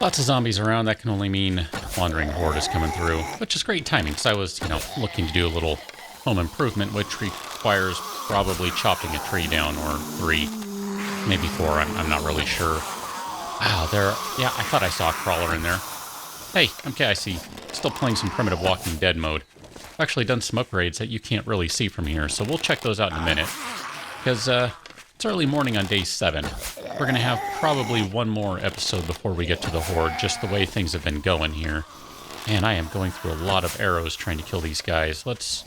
Lots of zombies around. That can only mean wandering horde is coming through, which is great timing because I was, looking to do a little home improvement, which requires probably chopping a tree down, or three, maybe four. I'm not really sure. Wow, there. Yeah, I thought I saw a crawler in there. Hey, okay, I see. Still playing some primitive Walking Dead mode. I've actually done some upgrades that you can't really see from here, so we'll check those out in a minute. Because it's early morning on day 7. We're going to have probably one more episode before we get to the horde, just the way things have been going here. And I am going through a lot of arrows trying to kill these guys. Let's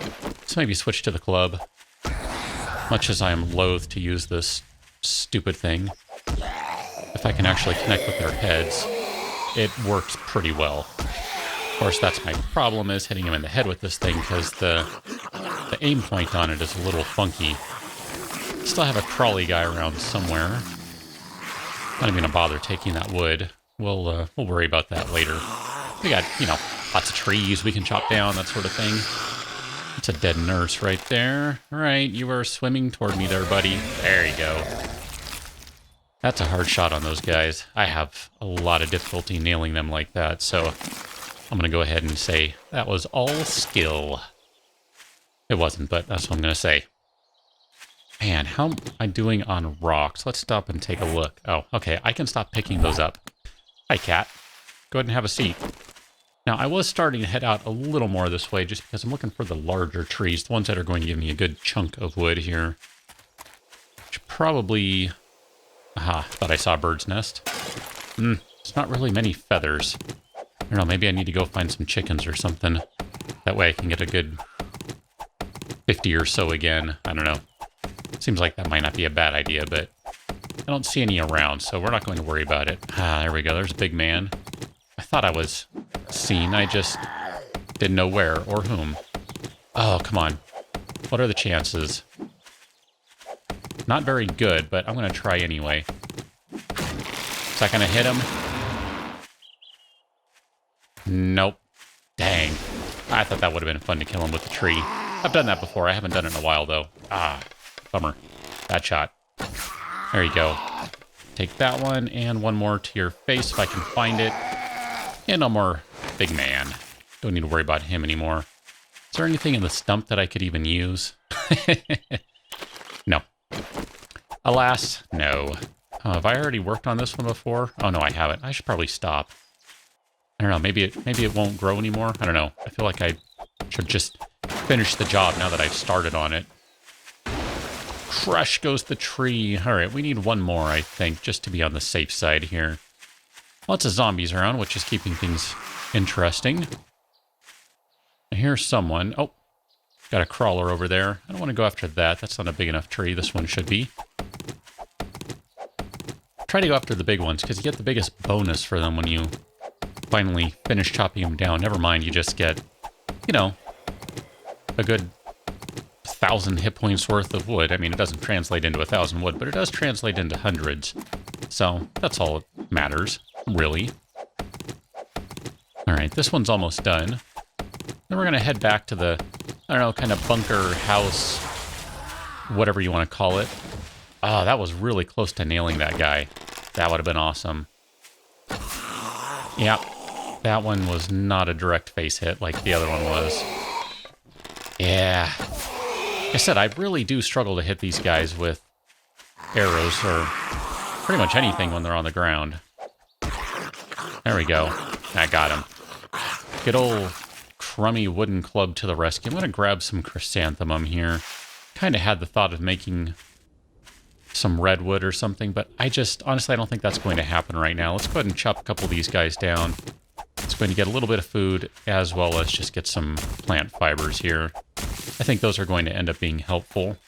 maybe switch to the club. Much as I am loath to use this stupid thing, if I can actually connect with their heads, it works pretty well. Of course, that's my problem, is hitting him in the head with this thing, because the aim point on it is a little funky. Still have a crawly guy around somewhere. Not even gonna bother taking that wood. We'll worry about that later. We got, lots of trees we can chop down, that sort of thing. It's a dead nurse right there. All right, you are swimming toward me there, buddy. There you go. That's a hard shot on those guys. I have a lot of difficulty nailing them like that, so I'm going to go ahead and say that was all skill. It wasn't, but that's what I'm going to say. Man, how am I doing on rocks? Let's stop and take a look. Oh, okay, I can stop picking those up. Hi, cat. Go ahead and have a seat. Now, I was starting to head out a little more this way just because I'm looking for the larger trees, the ones that are going to give me a good chunk of wood here. Which probably... Aha, thought I saw a bird's nest. It's not really many feathers. I don't know, maybe I need to go find some chickens or something. That way I can get a good 50 or so again. I don't know. Seems like that might not be a bad idea, but I don't see any around, so we're not going to worry about it. Ah, there we go. There's a big man. I thought I was seen. I just didn't know where or whom. Oh, come on. What are the chances? Not very good, but I'm going to try anyway. Is that going to hit him? Nope. Dang. I thought that would have been fun to kill him with the tree. I've done that before. I haven't done it in a while, though. Ah, bummer. Bad shot. There you go. Take that one, and one more to your face if I can find it. And no more big man. Don't need to worry about him anymore. Is there anything in the stump that I could even use? No. Alas, no. Have I already worked on this one before? Oh, no, I haven't. I should probably stop. I don't know. Maybe it won't grow anymore. I don't know. I feel like I should just finish the job now that I've started on it. Crush goes the tree. All right, we need one more, I think, just to be on the safe side here. Lots of zombies around, which is keeping things interesting. I hear someone. Oh, got a crawler over there. I don't want to go after that. That's not a big enough tree. This one should be. Try to go after the big ones, because you get the biggest bonus for them when you finally finish chopping them down. Never mind, you just get, a good 1,000 hit points worth of wood. I mean, it doesn't translate into 1,000 wood, but it does translate into hundreds. So that's all that matters, really. All right, this one's almost done. Then we're going to head back to the, I don't know, kind of bunker house, whatever you want to call it. Oh, that was really close to nailing that guy. That would have been awesome. Yeah, that one was not a direct face hit like the other one was. Yeah. Like I said, I really do struggle to hit these guys with arrows or pretty much anything when they're on the ground. There we go. I got him. Good old crummy wooden club to the rescue. I'm going to grab some chrysanthemum here. Kind of had the thought of making some redwood or something, but honestly, I don't think that's going to happen right now. Let's go ahead and chop a couple of these guys down. It's going to get a little bit of food as well as just get some plant fibers here. I think those are going to end up being helpful.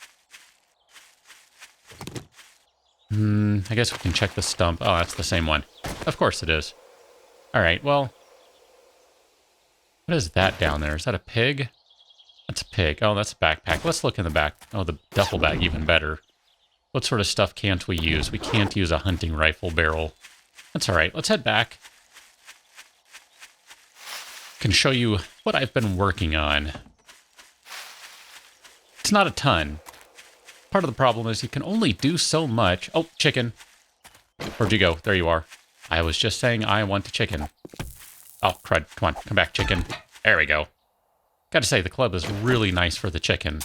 I guess we can check the stump. Oh, that's the same one. Of course it is. All right, well, what is that down there? Is that a pig? That's a pig. Oh, that's a backpack. Let's look in the back. Oh, the duffel bag, even better. What sort of stuff can't we use? We can't use a hunting rifle barrel. That's all right. Let's head back. Can show you what I've been working on. It's not a ton. Part of the problem is you can only do so much. Oh, chicken. Where'd you go? There you are. I was just saying I want the chicken. Oh, crud. Come on. Come back, chicken. There we go. Gotta say, the club is really nice for the chicken.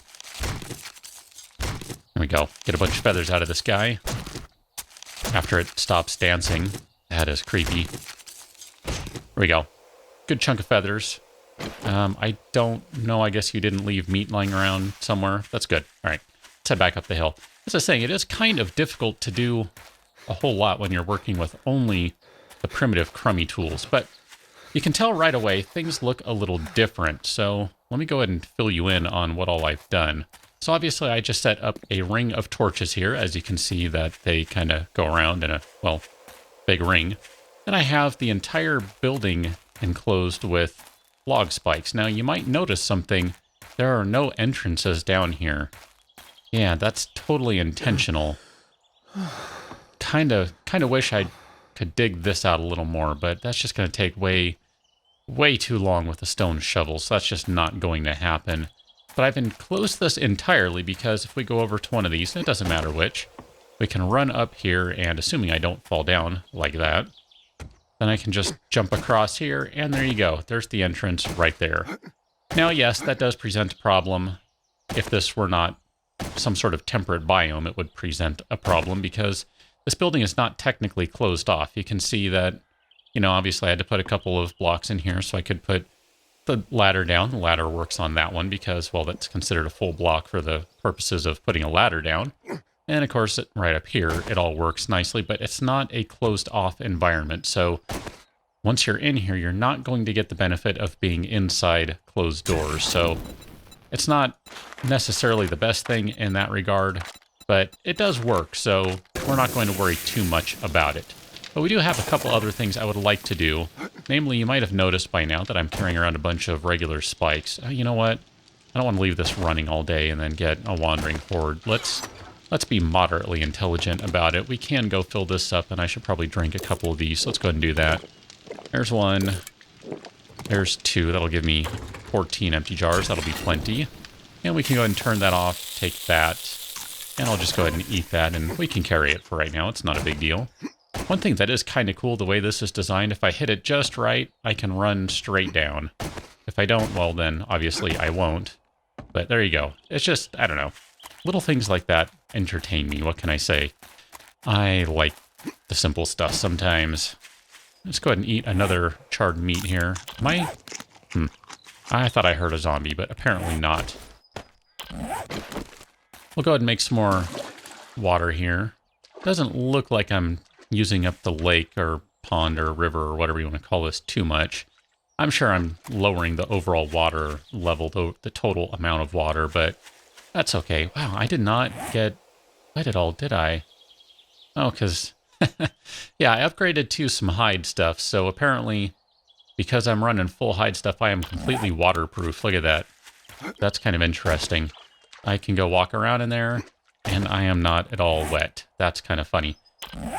There we go. Get a bunch of feathers out of this guy. After it stops dancing. That is creepy. There we go. Good chunk of feathers. I don't know. I guess you didn't leave meat lying around somewhere. That's good. All right. Let's head back up the hill. As I was saying, it is kind of difficult to do a whole lot when you're working with only the primitive crummy tools. But you can tell right away things look a little different. So let me go ahead and fill you in on what all I've done. So obviously I just set up a ring of torches here. As you can see that they kind of go around in a, well, big ring. And I have the entire building enclosed with log spikes. Now you might notice something. There are no entrances down here. Yeah, that's totally intentional. Kind of wish I could dig this out a little more, but that's just going to take way too long with a stone shovel, so that's just not going to happen. But I've enclosed this entirely because if we go over to one of these, it doesn't matter which, we can run up here, and assuming I don't fall down like that, then I can just jump across here, and there you go. There's the entrance right there. Now, yes, that does present a problem. If this were not some sort of temperate biome, it would present a problem because this building is not technically closed off. You can see that, you know, obviously I had to put a couple of blocks in here so I could put the ladder down. The ladder works on that one because, well, that's considered a full block for the purposes of putting a ladder down. And of course, right up here, it all works nicely, but it's not a closed off environment. So once you're in here, you're not going to get the benefit of being inside closed doors. So it's not necessarily the best thing in that regard, but it does work, so we're not going to worry too much about it. But we do have a couple other things I would like to do. Namely, you might have noticed by now that I'm carrying around a bunch of regular spikes. You know what? I don't want to leave this running all day and then get a wandering horde. Let's be moderately intelligent about it. We can go fill this up, and I should probably drink a couple of these, so let's go ahead and do that. There's one. There's two. That'll give me 14 empty jars. That'll be plenty. And we can go ahead and turn that off, take that, and I'll just go ahead and eat that, and we can carry it for right now. It's not a big deal. One thing that is kind of cool, the way this is designed, if I hit it just right, I can run straight down. If I don't, well, then obviously I won't. But there you go. It's just, I don't know. Little things like that entertain me. What can I say? I like the simple stuff sometimes. Let's go ahead and eat another charred meat here. I thought I heard a zombie, but apparently not. We'll go ahead and make some more water here. Doesn't look like I'm using up the lake or pond or river or whatever you want to call this too much. I'm sure I'm lowering the overall water level, the total amount of water, but that's okay. Wow, I did not get light at all, did I? Oh, because, yeah, I upgraded to some hide stuff, so apparently, because I'm running full hide stuff, I am completely waterproof. Look at that. That's kind of interesting. I can go walk around in there, and I am not at all wet. That's kind of funny.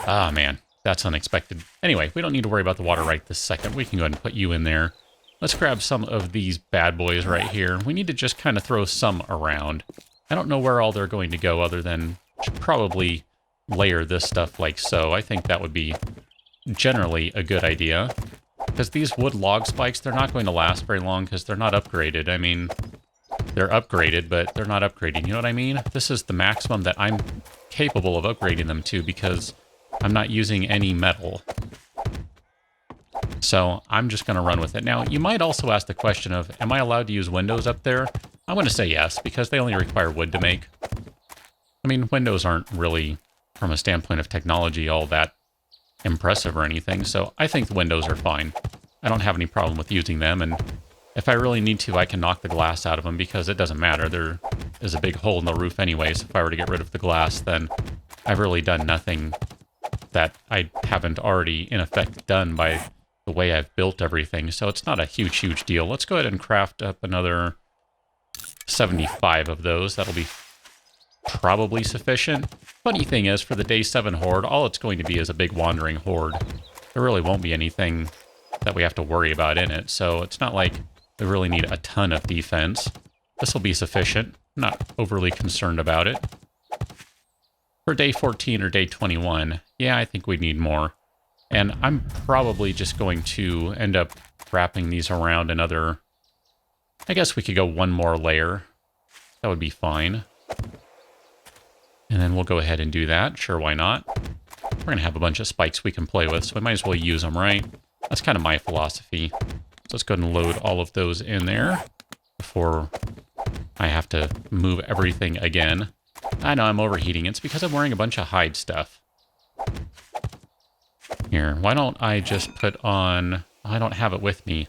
Ah, man, that's unexpected. Anyway, we don't need to worry about the water right this second. We can go ahead and put you in there. Let's grab some of these bad boys right here. We need to just kind of throw some around. I don't know where all they're going to go other than should probably layer this stuff like so. I think that would be generally a good idea. Because these wood log spikes, they're not going to last very long because they're not upgraded. I mean, they're upgraded, but they're not upgrading. You know what I mean? This is the maximum that I'm capable of upgrading them to because I'm not using any metal. So I'm just going to run with it. Now, you might also ask the question of, am I allowed to use windows up there? I'm going to say yes, because they only require wood to make. I mean, windows aren't really, from a standpoint of technology, all that impressive or anything, so I think the windows are fine. I don't have any problem with using them, and if I really need to, I can knock the glass out of them because it doesn't matter. There is a big hole in the roof anyways. If I were to get rid of the glass, then I've really done nothing that I haven't already, in effect, done by the way I've built everything. So it's not a huge deal. Let's go ahead and craft up another 75 of those. That'll be probably sufficient. Funny thing is, for the day 7 horde, all it's going to be is a big wandering horde. There really won't be anything that we have to worry about in it, so it's not like we really need a ton of defense. This will be sufficient. I'm not overly concerned about it. For day 14 or day 21, yeah, I think we need more. And I'm probably just going to end up wrapping these around another... I guess we could go one more layer. That would be fine. And then we'll go ahead and do that. Sure, why not? We're going to have a bunch of spikes we can play with, so we might as well use them, right? That's kind of my philosophy. So let's go ahead and load all of those in there before I have to move everything again. I know I'm overheating. It's because I'm wearing a bunch of hide stuff. Here, why don't I just put on... I don't have it with me.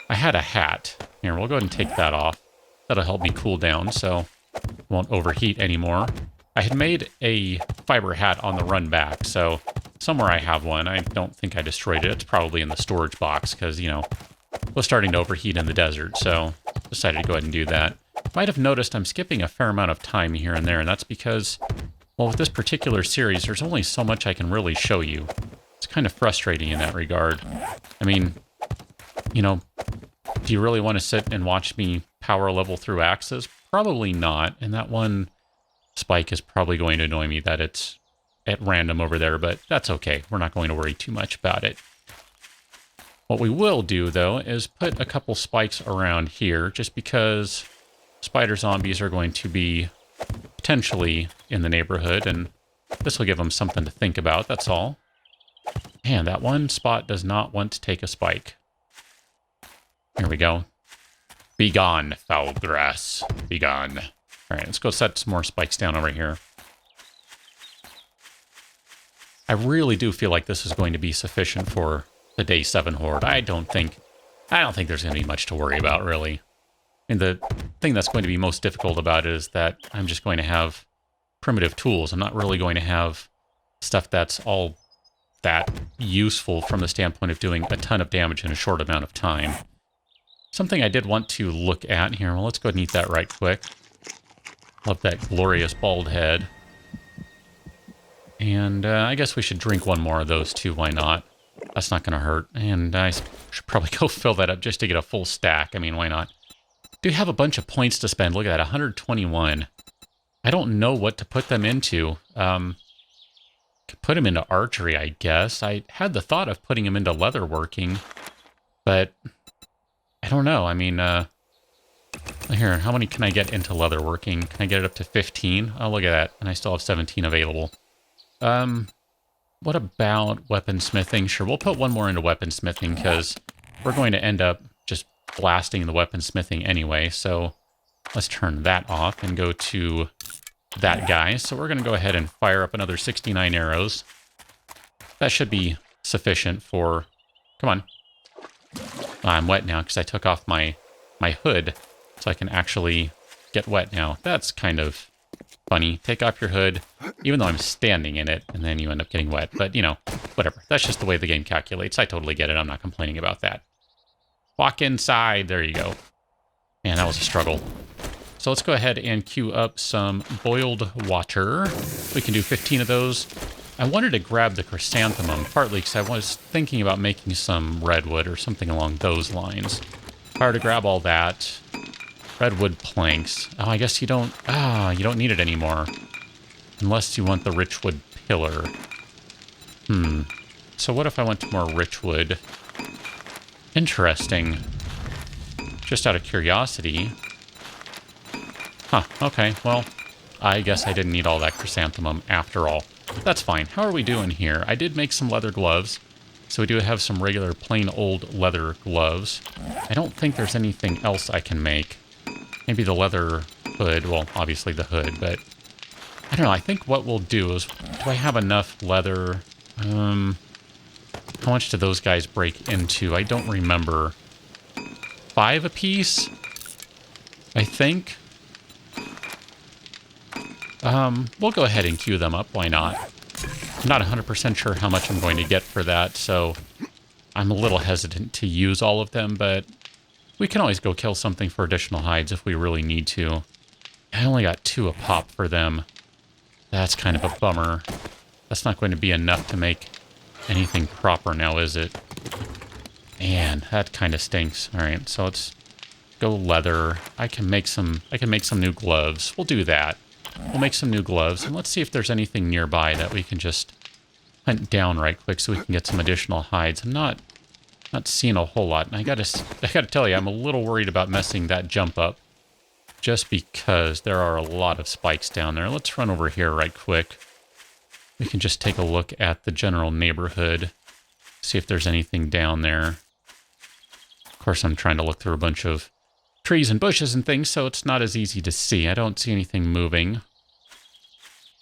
I had a hat. Here, we'll go ahead and take that off. That'll help me cool down, so it won't overheat anymore. I had made a fiber hat on the run back, so somewhere I have one. I don't think I destroyed it. It's probably in the storage box, because, you know, it was starting to overheat in the desert, so decided to go ahead and do that. You might have noticed I'm skipping a fair amount of time here and there, and that's because, well, with this particular series, there's only so much I can really show you. It's kind of frustrating in that regard. I mean, you know, do you really want to sit and watch me power level through axes? Probably not, and that one spike is probably going to annoy me that it's at random over there, but that's okay. We're not going to worry too much about it. What we will do, though, is put a couple spikes around here, just because spider zombies are going to be potentially in the neighborhood, and this will give them something to think about, that's all. Man, that one spot does not want to take a spike. Here we go. Be gone, foul grass. Be gone. All right, let's go set some more spikes down over here. I really do feel like this is going to be sufficient for the day 7 horde. I don't think there's going to be much to worry about, really. And the thing that's going to be most difficult about it is that I'm just going to have primitive tools. I'm not really going to have stuff that's all that useful from the standpoint of doing a ton of damage in a short amount of time. Something I did want to look at here. Well, let's go ahead and eat that right quick. Love that glorious bald head. And I guess we should drink one more of those too. Why not? That's not going to hurt. And I should probably go fill that up just to get a full stack. I mean, why not? Do have a bunch of points to spend. Look at that, 121. I don't know what to put them into. Could put them into archery, I guess. I had the thought of putting them into leatherworking, but I don't know. I mean, here, how many can I get into leatherworking? Can I get it up to 15? Oh, look at that. And I still have 17 available. What about weaponsmithing? Sure, we'll put one more into weaponsmithing because we're going to end up just blasting the weaponsmithing anyway. So let's turn that off and go to that guy. So we're going to go ahead and fire up another 69 arrows. That should be sufficient for... Come on. I'm wet now because I took off my hood so I can actually get wet now. That's kind of funny. Take off your hood, even though I'm standing in it, and then you end up getting wet. But, you know, whatever. That's just the way the game calculates. I totally get it. I'm not complaining about that. Walk inside. There you go. Man, that was a struggle. So let's go ahead and queue up some boiled water. We can do 15 of those. I wanted to grab the chrysanthemum, partly because I was thinking about making some redwood or something along those lines. If I were to grab all that, redwood planks. Oh, I guess you don't need it anymore. Unless you want the richwood pillar. So what if I went to more richwood? Interesting. Just out of curiosity. Huh, okay, well, I guess I didn't need all that chrysanthemum after all. That's fine. How are we doing here? I did make some leather gloves, so we do have some regular plain old leather gloves. I don't think there's anything else I can make. Maybe the leather hood, well, obviously the hood, but I don't know. I think what we'll do is, do I have enough leather? How much do those guys break into? I don't remember. 5 apiece, I think. We'll go ahead and queue them up. Why not? I'm not 100% sure how much I'm going to get for that, so I'm a little hesitant to use all of them, but we can always go kill something for additional hides if we really need to. I only got 2 a pop for them. That's kind of a bummer. That's not going to be enough to make anything proper now, is it? Man, that kind of stinks. All right, so let's go leather. I can make some new gloves. We'll do that. We'll make some new gloves, and let's see if there's anything nearby that we can just hunt down right quick so we can get some additional hides. I'm not seeing a whole lot. And I gotta tell you, I'm a little worried about messing that jump up just because there are a lot of spikes down there. Let's run over here right quick. We can just take a look at the general neighborhood, see if there's anything down there. Of course, I'm trying to look through a bunch of trees and bushes and things, so it's not as easy to see. I don't see anything moving.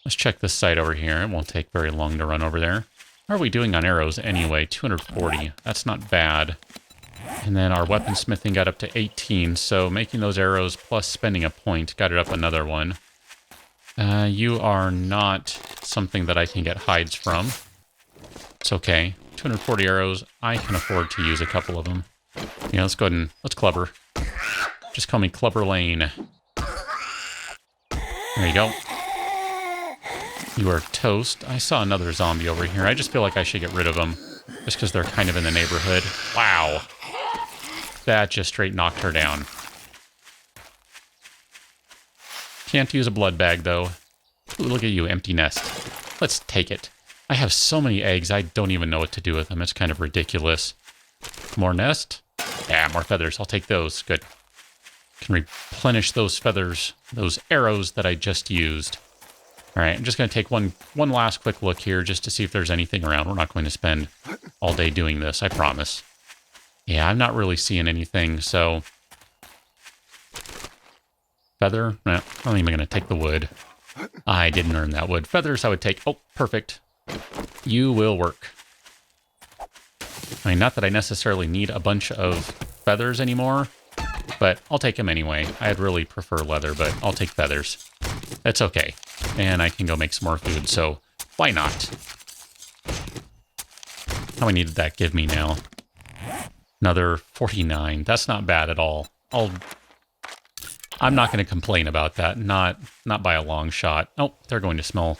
Let's check this side over here. It won't take very long to run over there. How are we doing on arrows anyway? 240. That's not bad. And then our weaponsmithing got up to 18, so making those arrows plus spending a point got it up another one. You are not something that I can get hides from. It's okay. 240 arrows. I can afford to use a couple of them. Yeah, let's go ahead and let's clubber. Just call me Clubber Lane. There you go. You are toast. I saw another zombie over here. I just feel like I should get rid of them. Just because they're kind of in the neighborhood. Wow. That just straight knocked her down. Can't use a blood bag, though. Ooh, look at you, empty nest. Let's take it. I have so many eggs, I don't even know what to do with them. It's kind of ridiculous. More nest? Yeah, more feathers. I'll take those. Good. Can replenish those feathers, those arrows that I just used. All right, I'm just going to take one last quick look here just to see if there's anything around. We're not going to spend all day doing this, I promise. Yeah, I'm not really seeing anything, so... Feather? No, I'm not even going to take the wood. I didn't earn that wood. Feathers I would take. Oh, perfect. You will work. I mean, not that I necessarily need a bunch of feathers anymore, but I'll take them anyway. I'd really prefer leather, but I'll take feathers. It's okay. And I can go make some more food, so why not? How many did that give me now? Another 49. That's not bad at all. I'm not going to complain about that. Not by a long shot. Oh, they're going to smell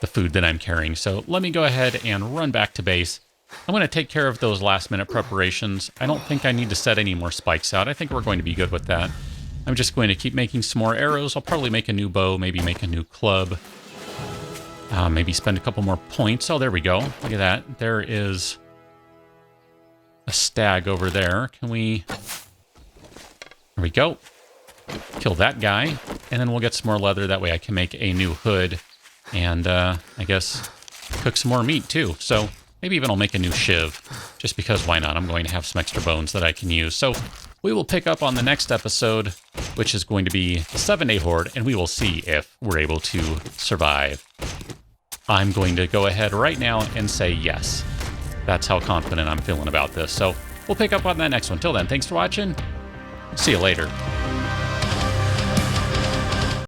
the food that I'm carrying. So let me go ahead and run back to base. I'm going to take care of those last minute preparations. I don't think I need to set any more spikes out. I think we're going to be good with that. I'm just going to keep making some more arrows. I'll probably make a new bow, maybe make a new club. Maybe spend a couple more points. Oh, there we go. Look at that. There is a stag over there. Can we... There we go. Kill that guy. And then we'll get some more leather. That way I can make a new hood. And I guess cook some more meat too. So maybe even I'll make a new shiv. Just because why not? I'm going to have some extra bones that I can use. So we will pick up on the next episode, which is going to be the 7-day horde. And we will see if we're able to survive. I'm going to go ahead right now and say yes. That's how confident I'm feeling about this. So we'll pick up on that next one. Till then, thanks for watching. See you later.